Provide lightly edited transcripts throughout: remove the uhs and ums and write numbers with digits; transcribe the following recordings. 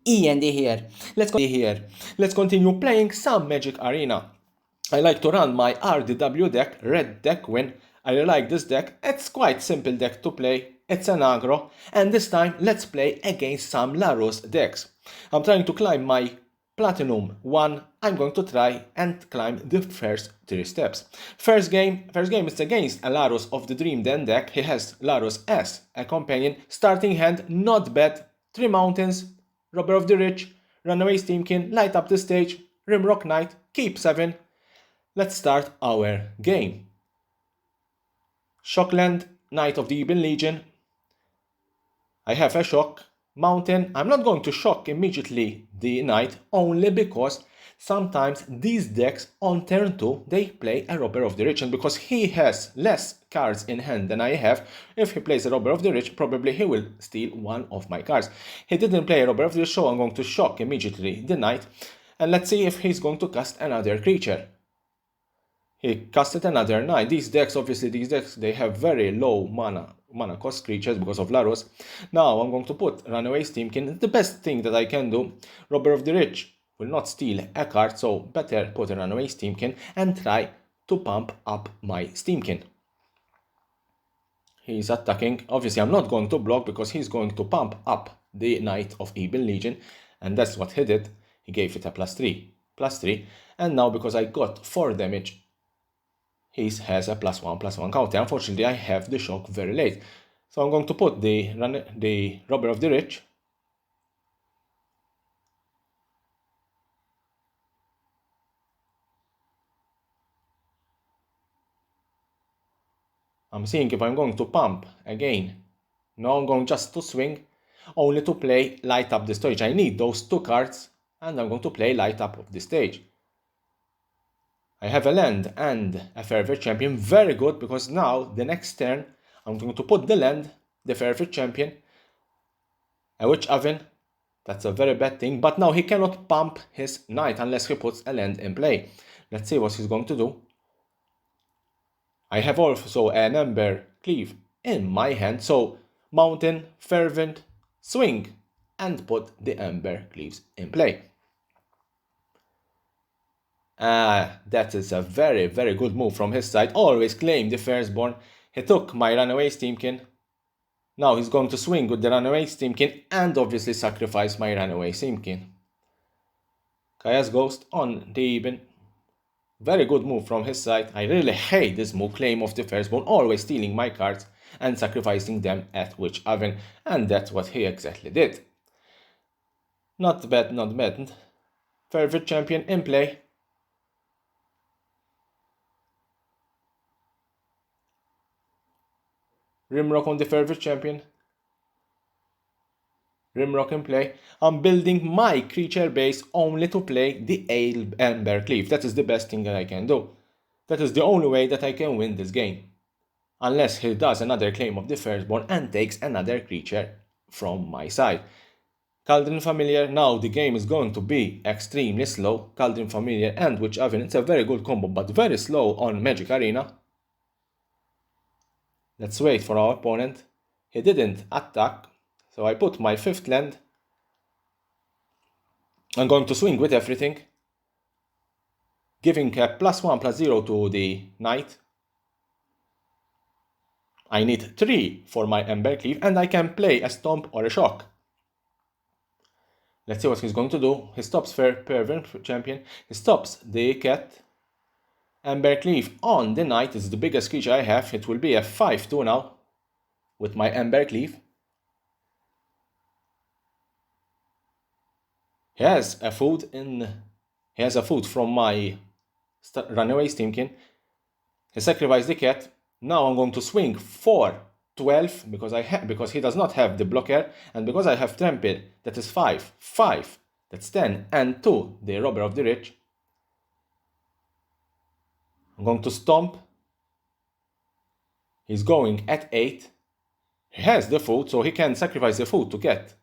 E.N.D here. Let's continue playing some Magic Arena. I like to run my RDW deck, red deck win. I really like this deck. It's quite simple deck to play. It's an aggro. And this time let's play against some LURRUS decks. I'm trying to climb my Platinum 1. I'm going to try and climb the first 3 steps. First game is against a LURRUS of the Dream Den deck. He has LURRUS as a companion. Starting hand, not bad. 3 mountains, Robber of the Rich, Runaway Steamkin, light up the stage, Rimrock Knight, keep 7. Let's start our game. Shockland, Knight of the Ebon Legion. I have a shock. Mountain, I'm not going to shock immediately the Knight, only because sometimes these decks on turn 2, they play a Robber of the Rich, and because he has less cards in hand than I have, if he plays a Robber of the Rich, probably he will steal one of my cards. He didn't play a Robber of the Rich, so I'm going to shock immediately the Knight, and let's see if he's going to cast another creature. He casted another Knight. These decks, they have very low mana cost creatures because of LURRUS. Now I'm going to put Runaway Steamkin. The best thing that I can do, Robber of the Rich will not steal a card, so better put a Runaway Steamkin and try to pump up my Steamkin. He's attacking. Obviously I'm not going to block because he's going to pump up the Knight of Ebon Legion, and that's what he did. He gave it a +3, and now because I got 4 damage, he has a +1/+1 counter. Unfortunately, I have the shock very late. So I'm going to put the Robber of the Rich. I'm seeing if I'm going to pump again. No, I'm going just to swing, only to play light up the stage. I need those 2 cards, and I'm going to play light up of the stage. I have a land and a Favorite Champion, very good, because now, the next turn, I'm going to put the land, the Favorite Champion, a Witch Oven. That's a very bad thing, but now he cannot pump his Knight unless he puts a land in play. Let's see what he's going to do. I have also an Ember Cleave in my hand, so Mountain, Fervent, swing, and put the Ember Cleaves in play. That is a very, very good move from his side. Always claim the Firstborn. He took my Runaway Steamkin. Now he's going to swing with the Runaway Steamkin and obviously sacrifice my Runaway Steamkin. Kaya's Ghost on the Ebon. Very good move from his side. I really hate this move, claim of the Firstborn, always stealing my cards and sacrificing them at Witch Oven, and that's what he exactly did. Not bad, not bad. Favorite Champion in play. Rimrock on the Favorite Champion. Rimrock in play. I'm building my creature base only to play the Ember Cleave. That is the best thing that I can do. That is the only way that I can win this game. Unless he does another claim of the Firstborn and takes another creature from my side. Cauldron Familiar, now the game is going to be extremely slow. Cauldron Familiar and Witch Oven, it's a very good combo, but very slow on Magic Arena. Let's wait for our opponent. He didn't attack, so I put my 5th land. I'm going to swing with everything, giving a +1/+0 to the Knight. I need 3 for my Ember Cleave, and I can play a Stomp or a Shock. Let's see what he's going to do. He stops Favorite Champion. He stops the Cat. Ember Cleave on the Knight is the biggest creature I have. It will be a 5/2 now with my Ember Cleave. He has a food from my Runaway Steamkin. He sacrificed the Cat. Now I'm going to swing for 12 because he does not have the blocker, and because I have Trample, that is 5, that's 10, and 2, the Robber of the Rich. I'm going to Stomp. He's going at 8. He has the food, so he can sacrifice the food to get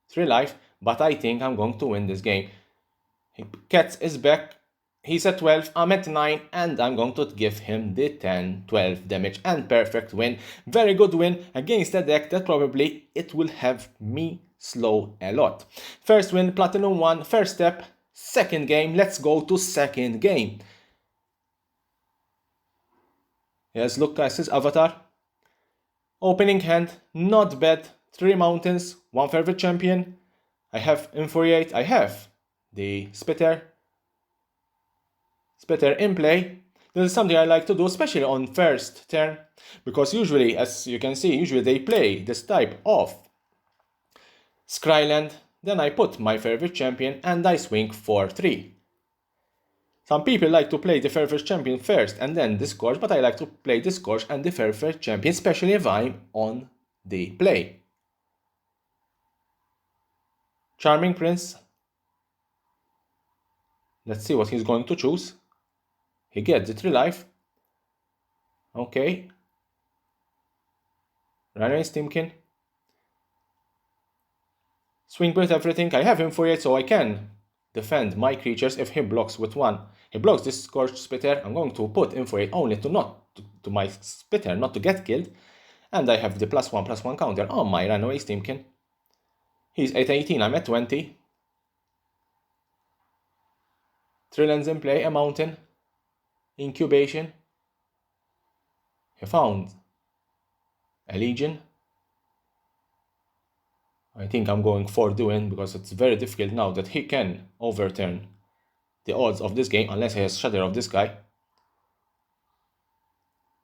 3 life, but I think I'm going to win this game. Cat is back. He's at 12, I'm at 9, and I'm going to give him the 10, 12 damage and perfect win. Very good win against a deck that probably it will have me slow a lot. First win, Platinum 1, first step, second game. Let's go to second game. Yes, look guys, his avatar. Opening hand, not bad. 3 mountains, 1 favorite champion. I have Infuriate, I have the Spitter in play. This is something I like to do, especially on first turn, because usually, as you can see, usually they play this type of Scryland. Then I put my favorite champion and I swing for 3. Some people like to play the favorite champion first and then the Scourge, but I like to play the Scourge and the favorite champion, especially if I'm on the play. Charming Prince. Let's see what he's going to choose. He gets the 3 life. Okay. Runaway Steamkin. Swing with everything. I have Infuriate, so I can defend my creatures if he blocks with 1. He blocks this Scorched Spitter. I'm going to put Infuriate only to my Spitter, not to get killed. And I have the +1/+1 counter on my Runaway Steamkin. He's at 18, I'm at 20. 3 lands in play, a mountain. Incubation. He found a Legion. I think I'm going for the win because it's very difficult now that he can overturn the odds of this game unless he has Shatter of this guy.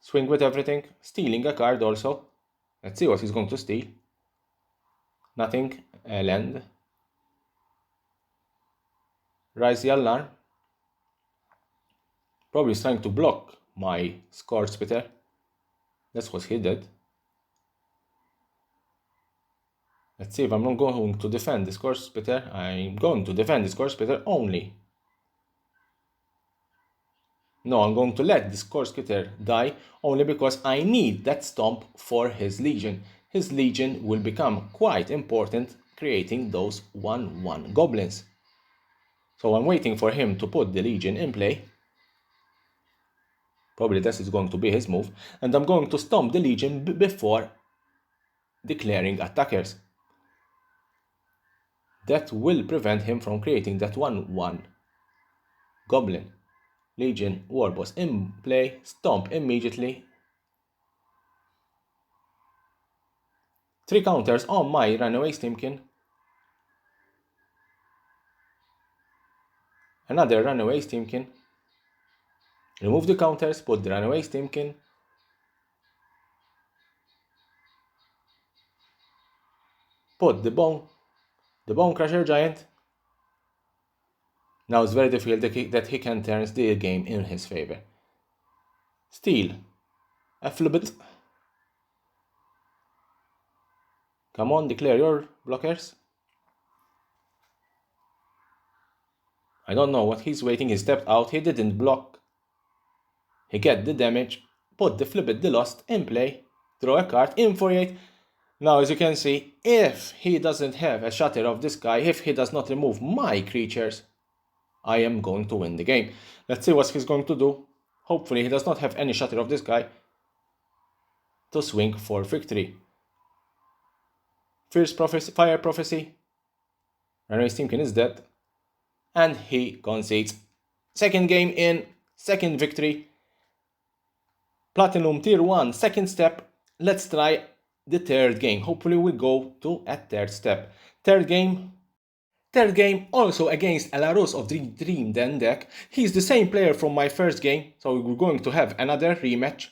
Swing with everything, stealing a card also. Let's see what he's going to steal. Nothing, a land. Rise the Alarm. Probably he's trying to block my Scorched Spitter. That's what he did. Let's see if I'm not going to defend the Scorched Spitter. I'm going to defend the Scorched Spitter only. No, I'm going to let the Scorched Spitter die only because I need that stomp for his Legion. His Legion will become quite important creating those 1/1 goblins. So I'm waiting for him to put the Legion in play. Probably this is going to be his move. And I'm going to stomp the Legion before declaring attackers. That will prevent him from creating that 1/1 goblin. Legion Warboss in play, stomp immediately. 3 counters on my Runaway Steamkin. Another Runaway Steamkin. Remove the counters, put the Runaway Steamkin. Put the Bone Crusher Giant. Now it's very difficult that he can turn the game in his favor. Steal. A Flibbit. Come on, declare your blockers. I don't know what he's waiting. He stepped out. He didn't block. He get the damage. Put the Flibbit, the Lost in play. Draw a card. Infuriate. Now, as you can see, if he doesn't have a Shatter of this guy, if he does not remove my creatures, I am going to win the game. Let's see what he's going to do. Hopefully he does not have any Shatter of this guy to swing for victory. Fire Prophecy. Runaway Steamkin is dead. And he concedes. Second game in, second victory. Platinum Tier 1, second step. Let's try the third game. Hopefully we go to a third step. Third game also against LURRUS of the Dream Den deck. He's the same player from my first game, so we're going to have another rematch.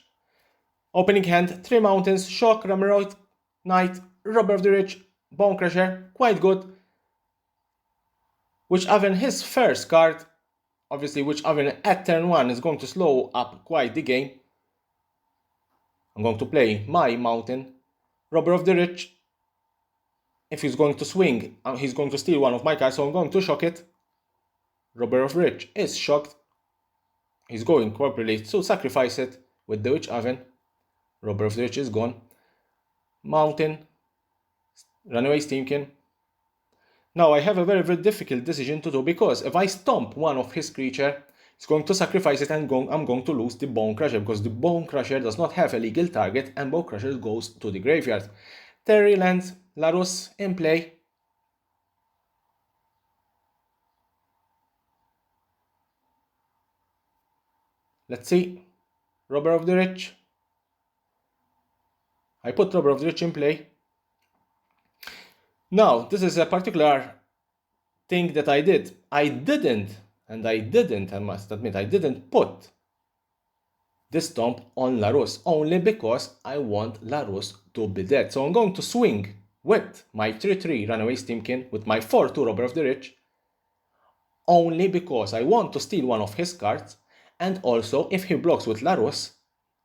Opening hand, 3 mountains, Shock, Rameroid, Knight, Robber of the Rich, Bone Crusher, quite good. Witch Oven, his first card. Obviously Witch Oven at turn 1 is going to slow up quite the game. I'm going to play my mountain. Robber of the Rich. If he's going to swing, he's going to steal one of my cards, so I'm going to shock it. Robber of Rich is shocked. He's going probably to sacrifice it with the Witch Oven. Robber of the Rich is gone. Mountain. Runaway Steamkin. Now I have a very, very difficult decision to do because if I stomp one of his creature, He's going to sacrifice it, and I'm going to lose the Bone Crusher because the Bone Crusher does not have a legal target and Bone Crusher goes to the graveyard. Terry lands, LURRUS in play. Let's see. Robber of the Rich. I put Robber of the Rich in play. Now, this is a particular thing that I did. I must admit, I didn't put this stomp on LURRUS only because I want LURRUS to be dead. So I'm going to swing with my 3-3 Runaway Steamkin with my 4-2 Robber of the Rich only because I want to steal one of his cards, and also if he blocks with LURRUS,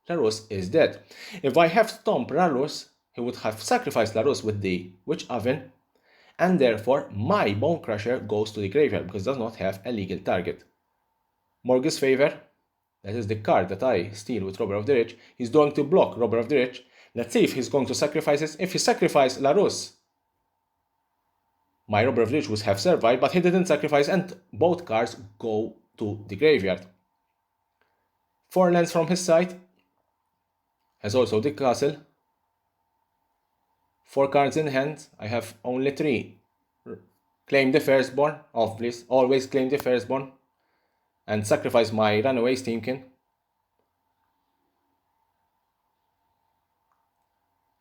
LURRUS is dead. If I have stomped LURRUS, he would have sacrificed LURRUS with the Witch Oven, and therefore my Bone Crusher goes to the graveyard because it does not have a legal target. Morgus Favor, that is the card that I steal with Robber of the Rich. He's going to block Robber of the Rich. Let's see if he's going to sacrifice it. If he sacrifices LURRUS, my Robber of the Rich would have survived, but he didn't sacrifice, and both cards go to the graveyard. 4 lands from his side. Has also the castle. 4 cards in hand. I have only 3. Claim the Firstborn. Off, please. Always claim the Firstborn. And sacrifice my Runaway Steamkin.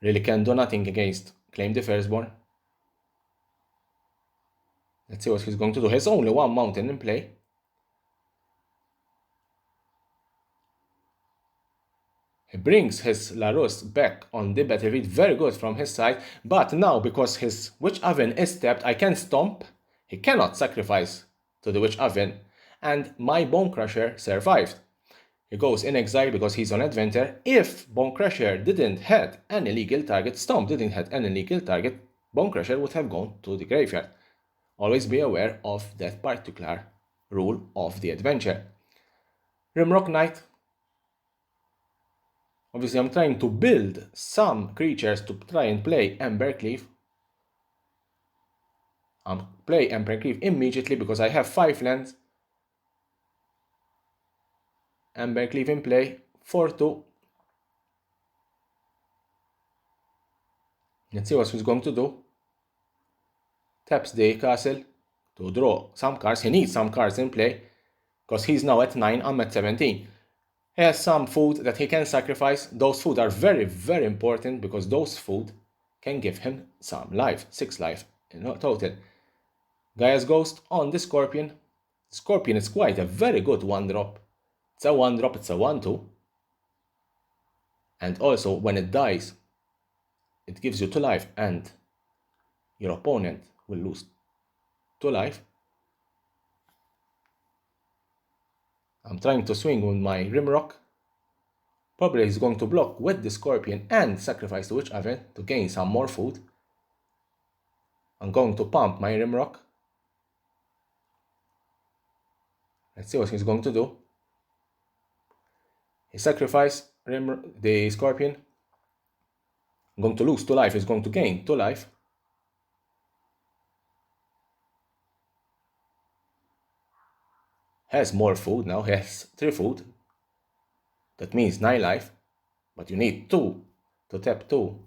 Really can do nothing against claim the Firstborn. Let's see what he's going to do. He has only 1 mountain in play. He brings his LURRUS back on the battlefield, very good from his side, but now because his Witch Oven is tapped, I can stomp. He cannot sacrifice to the Witch Oven, and my Bone Crusher survived. He goes in exile because he's on adventure. If Bone Crusher didn't have any legal target, Stomp didn't have any legal target, Bone Crusher would have gone to the graveyard. Always be aware of that particular rule of the adventure. Rimrock Knight. Obviously, I'm trying to build some creatures to try and play Embercleave. I'll play Embercleave immediately because I have 5 lands. Embercleave in play, 4-2. Let's see what he's going to do. Taps the castle to draw some cards. He needs some cards in play because he's now at 9, I'm at 17. He has some food that he can sacrifice. Those food are very, very important because those food can give him some life. 6 life in total. Gaia's Ghost on the Scorpion. Scorpion is quite a very good 1-drop. It's a 1-drop, it's a 1-2. And also when it dies, it gives you 2 life and your opponent will lose 2 life. I'm trying to swing with my Rimrock. Probably he's going to block with the Scorpion and sacrifice the Witch Oven to gain some more food. I'm going to pump my Rimrock. Let's see what he's going to do. He sacrificed the Scorpion. I'm going to lose 2 life, he's going to gain 2 life. Has more food now, he has 3 food. That means 9 life, but you need 2 to tap 2.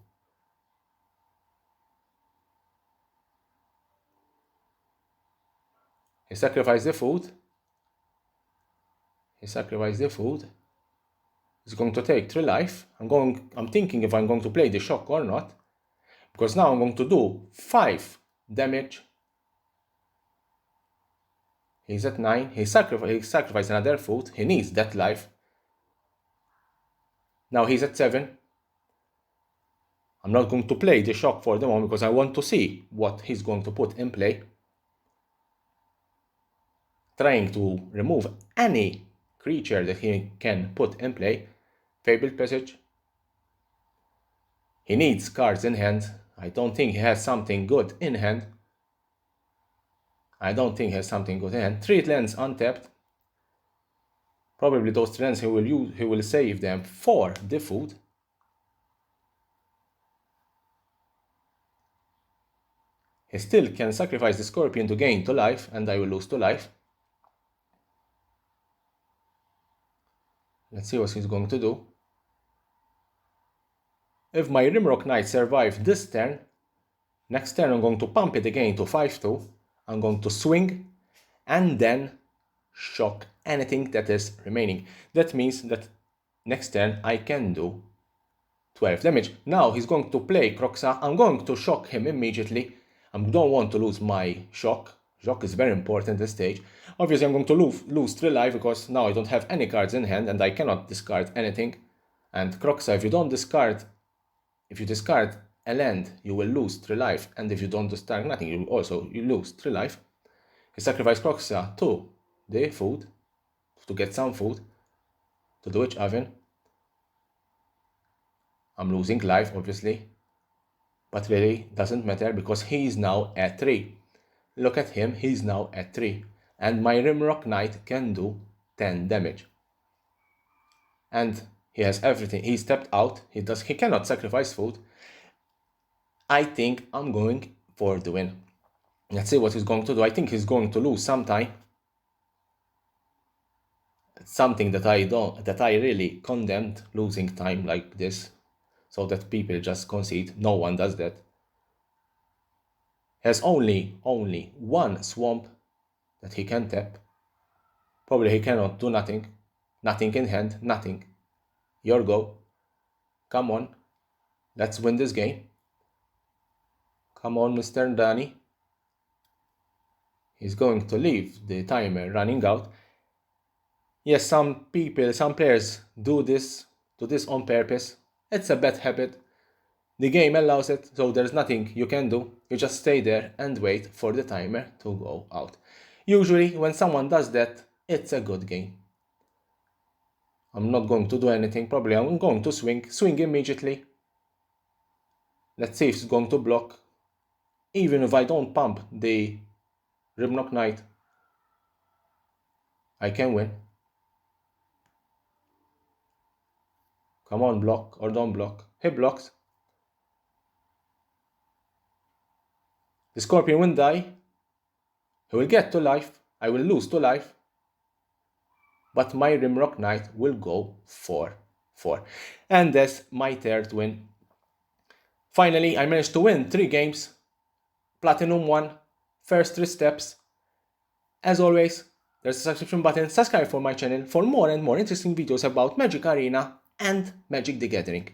He sacrificed the food. He sacrificed the food. He's going to take 3 life. I'm thinking if I'm going to play the shock or not. Because now I'm going to do 5 damage. He's at 9. He sacrificed another food. He needs that life. Now he's at 7. I'm not going to play the shock for the moment because I want to see what he's going to put in play. Trying to remove any creature that he can put in play. Fabled Passage. He needs cards in hand. I don't think he has something good in hand. 3 lands untapped. Probably those 3 lands he will save them for the food. He still can sacrifice the Scorpion to gain 2 life, and I will lose 2 life. Let's see what he's going to do. If my Rimrock Knight survives this turn, next turn I'm going to pump it again to 5-2. I'm going to swing and then shock anything that is remaining. That means that next turn I can do 12 damage. Now he's going to play Croxa. I'm going to shock him immediately. I don't want to lose my shock. Shock is very important this stage. Obviously I'm going to lose 3 life because now I don't have any cards in hand and I cannot discard anything. And Croxa, if you discard a land, you will lose 3 life, and if you don't discard nothing, you lose 3 life. He sacrificed Croxa to the food, to get some food, to the witch oven. I'm losing life, obviously, but really doesn't matter because he is now at 3. Look at him, he's now at 3, and my Rimrock Knight can do 10 damage. And he has everything. He stepped out. He cannot sacrifice food. I think I'm going for the win. Let's see what he's going to do. I think he's going to lose some time. It's something that I really condemned, losing time like this, so that people just concede. No one does that. He has only 1 swamp that he can tap. Probably he cannot do nothing. Nothing in hand, nothing. Your go. Come on. Let's win this game. Come on, Mr. Danny. He's going to leave the timer running out. Yes, some players do this on purpose. It's a bad habit. The game allows it, so there's nothing you can do. You just stay there and wait for the timer to go out. Usually, when someone does that, it's a good game. I'm not going to do anything. Probably I'm going to swing immediately. Let's see if it's going to block. Even if I don't pump the Rimrock Knight, I can win. Come on, block or don't block. He blocks. The Scorpion will die. He will get to life. I will lose to life. But my Rimrock Knight will go 4-4. And that's my 3rd win. Finally, I managed to win 3 games. Platinum 1. First 3 steps. As always, there's a subscription button. Subscribe for my channel for more and more interesting videos about Magic Arena and Magic the Gathering.